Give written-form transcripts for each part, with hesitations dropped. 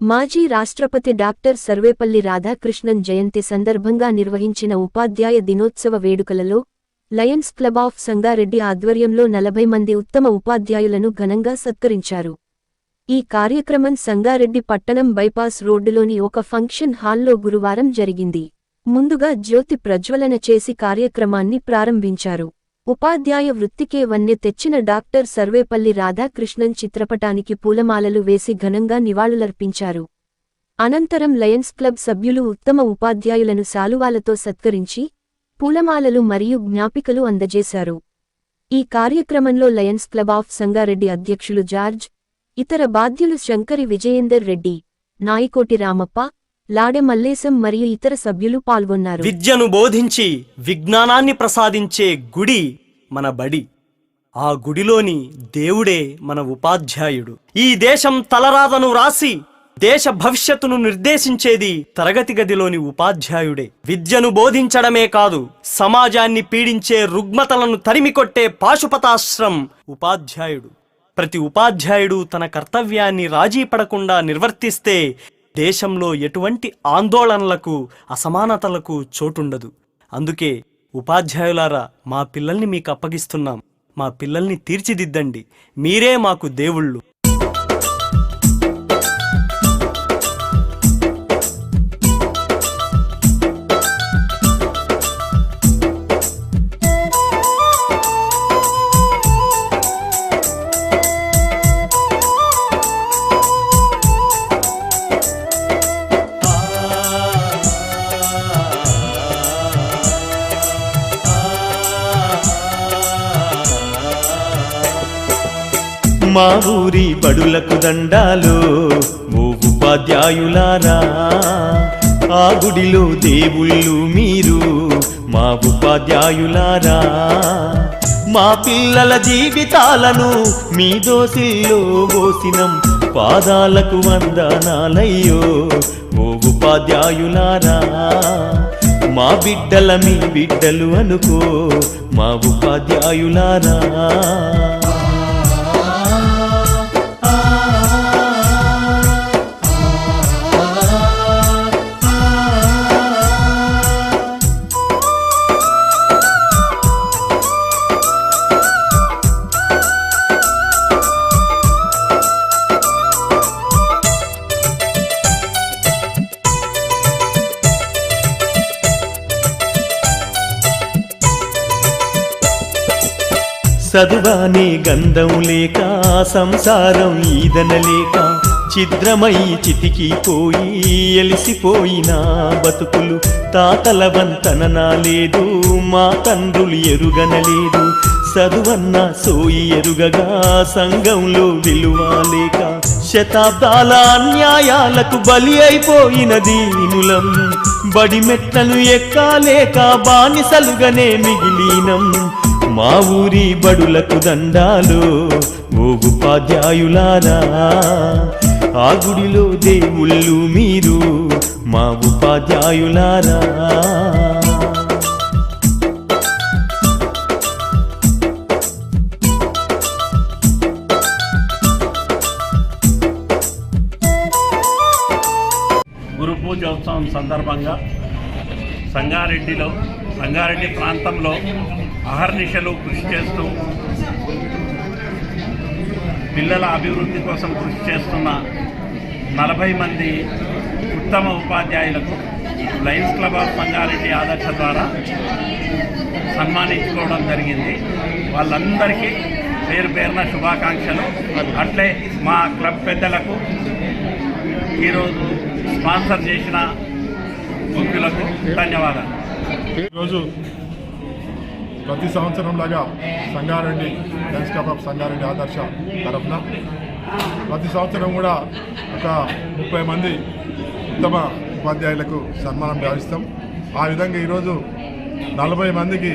మాజీ రాష్ట్రపతి డాక్టర్ సర్వేపల్లి రాధాకృష్ణన్ జయంతి సందర్భంగా నిర్వహించిన ఉపాధ్యాయ దినోత్సవ వేడుకలలో లయన్స్ క్లబ్ ఆఫ్ సంగారెడ్డి ఆధ్వర్యంలో 40 మంది ఉత్తమ ఉపాధ్యాయులను ఘనంగా సత్కరించారు. ఈ కార్యక్రమం సంగారెడ్డి పట్టణం బైపాస్ రోడ్డులోని ఒక ఫంక్షన్ హాల్లో గురువారం జరిగింది. ముందుగా జ్యోతి ప్రజ్వలన చేసి కార్యక్రమాన్ని ప్రారంభించారు. ఉపాధ్యాయ వృత్తికే వన్నె తెచ్చిన డాక్టర్ సర్వేపల్లి రాధాకృష్ణన్ చిత్రపటానికి పూలమాలలు వేసి ఘనంగా నివాళులర్పించారు. అనంతరం లయన్స్ క్లబ్ సభ్యులు ఉత్తమ ఉపాధ్యాయులను శాలువాలతో సత్కరించి పూలమాలలు మరియు జ్ఞాపికలు అందజేశారు. ఈ కార్యక్రమంలో లయన్స్ క్లబ్ ఆఫ్ సంగారెడ్డి అధ్యక్షులు జార్జ్, ఇతర బాధ్యులు శంకరి విజయేందర్ రెడ్డి, నాయికోటి రామప్ప, లాడె మల్లేశం మరియు ఇతర సభ్యులు పాల్గొన్నారు. విద్యను బోధించి విజ్ఞానాన్ని ప్రసాదించే గుడి మన బడి. ఆ గుడిలోని దేవుడే మన ఉపాధ్యాయుడు. ఈ దేశం తలరాతను రాసి దేశ భవిష్యత్తును నిర్దేశించేది తరగతి గదిలోని ఉపాధ్యాయుడే. విద్యను బోధించడమే కాదు, సమాజాన్ని పీడించే రుగ్మతలను తరిమికొట్టే పాశుపతాశ్రం ఉపాధ్యాయుడు. ప్రతి ఉపాధ్యాయుడు తన కర్తవ్యాన్ని రాజీ పడకుండా నిర్వర్తిస్తే దేశంలో ఎటువంటి ఆందోళనలకు, అసమానతలకు చోటుండదు. అందుకే ఉపాధ్యాయులారా, మా పిల్లల్ని మీకు అప్పగిస్తున్నాం. మా పిల్లల్ని తీర్చిదిద్దండి. మీరే మాకు దేవుళ్ళు. మా ఊరి బడులకు దండాలు ఓ ఉపాధ్యాయులారా, ఆ గుడిలో దేవుళ్ళు మీరు మా ఉపాధ్యాయులారా. మా పిల్లల జీవితాలను మీ దోసిల్లో పోసినం, పాదాలకు వందనాలయ్యో ఓ ఉపాధ్యాయులారా. మా బిడ్డల మీ బిడ్డలు అనుకో మా ఉపాధ్యాయులారా. చదువానే గంధం లేక, సంసారం ఈదనలేక, ఛిద్రమై చితికిపోయి ఎలిసిపోయిన బతుకులు. తాతల వంతన లేదు, మా తండ్రులు ఎరుగనలేదు. చదువన్న సోయి ఎరుగగా సంఘంలో విలువలేక, శతాబ్దాల అన్యాయాలకు బలి అయిపోయిన దీనులం. బడి మెట్లను ఎక్కాలేక బానిసలుగానే మిగిలినం. మా ఊరి బడులకు దండాలు ఓ ఉపాధ్యాయులారా, ఆ గుడిలో దేవుళ్ళు మీరు మా ఉపాధ్యాయులారా. గురు పూజోత్సవం సందర్భంగా సంగారెడ్డి ప్రాంతంలో అహర్నిశలు కృషి చేస్తూ పిల్లల అభివృద్ధి కోసం కృషి చేస్తున్న 40 మంది ఉత్తమ ఉపాధ్యాయులకు లయన్స్ క్లబ్ ఆఫ్ సంగారెడ్డి ఆదర్శ ద్వారా సన్మానించుకోవడం జరిగింది. వాళ్ళందరికీ పేరు పేరున శుభాకాంక్షలు. అట్లే మా క్లబ్ పెద్దలకు, ఈరోజు స్పాన్సర్ చేసిన ముఖ్యులకు ధన్యవాదాలు. ఈరోజు ప్రతి సంవత్సరం లాగా Sangareddy Lions club of Sangareddy ఆదర్శ తరఫున ప్రతి సంవత్సరం కూడా ఒక 30 మంది ఉత్తమ ఉపాధ్యాయులకు సన్మానం గావిస్తాం. ఆ విధంగా ఈరోజు 40 మందికి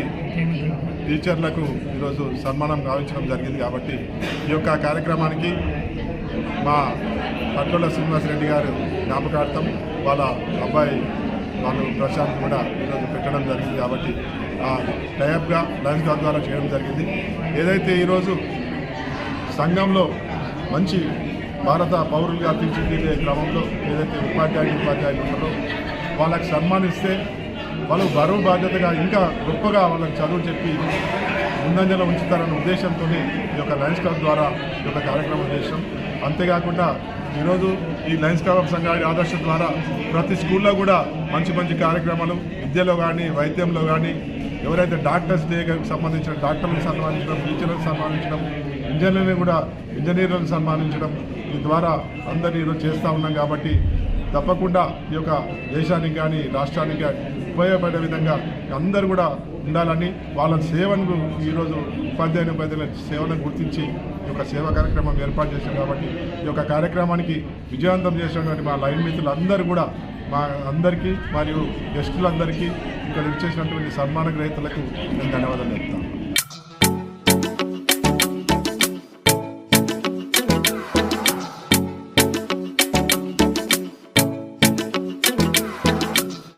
టీచర్లకు ఈరోజు సన్మానం గావించడం జరిగింది. కాబట్టి ఈ యొక్క కార్యక్రమానికి మా పట్ల శ్రీనివాసరెడ్డి గారు జ్ఞాపకార్థం వాళ్ళ అబ్బాయి వాళ్ళు ప్రశాంత్ కూడా ఈరోజు పెట్టడం జరిగింది. కాబట్టి టైప్గా లయన్స్ క్లబ్ ద్వారా చేయడం జరిగింది. ఏదైతే ఈరోజు సంఘంలో మంచి భారత పౌరులుగా తీర్చిదిద్దే క్రమంలో ఏదైతే ఉపాధ్యాయులు ఉంటారో వాళ్ళకి సన్మానిస్తే వాళ్ళు బరువు బాధ్యతగా ఇంకా గొప్పగా వాళ్ళకి చదువు చెప్పి ముందంజలో ఉంచుతారన్న ఉద్దేశంతో ఈ యొక్క లయన్స్ క్లబ్ ద్వారా ఈ యొక్క కార్యక్రమం చేసాం. అంతేకాకుండా ఈరోజు ఈ లయన్స్ క్లబ్ ఆఫ్ సంగారెడ్డి ఆదర్శ ద్వారా ప్రతి స్కూల్లో కూడా మంచి మంచి కార్యక్రమాలు విద్యలో కానీ వైద్యంలో కానీ ఎవరైతే డాక్టర్స్ డేకి సంబంధించిన డాక్టర్లకు సన్మానించడం, టీచర్లకు సన్మానించడం, ఇంజనీర్లను సన్మానించడం ఈ ద్వారా అందరినీ ఈరోజు చేస్తూ ఉన్నాం. కాబట్టి తప్పకుండా ఈ యొక్క దేశానికి కానీ రాష్ట్రానికి కానీ ఉపయోగపడే విధంగా అందరూ కూడా ఉండాలని వాళ్ళ సేవను ఈరోజు ఉపాధ్యాయుల సేవలను గుర్తించి ఈ యొక్క సేవా కార్యక్రమం ఏర్పాటు చేశాం. కాబట్టి ఈ యొక్క కార్యక్రమానికి విజయవంతం చేసినటువంటి మా లైన్ మిత్రులందరూ కూడా మా అందరికీ మరియు గెస్టులందరికీ ఇక్కడ ఇచ్చేసినటువంటి సన్మాన గ్రహీతలకు నేను ధన్యవాదాలు చెప్తాను.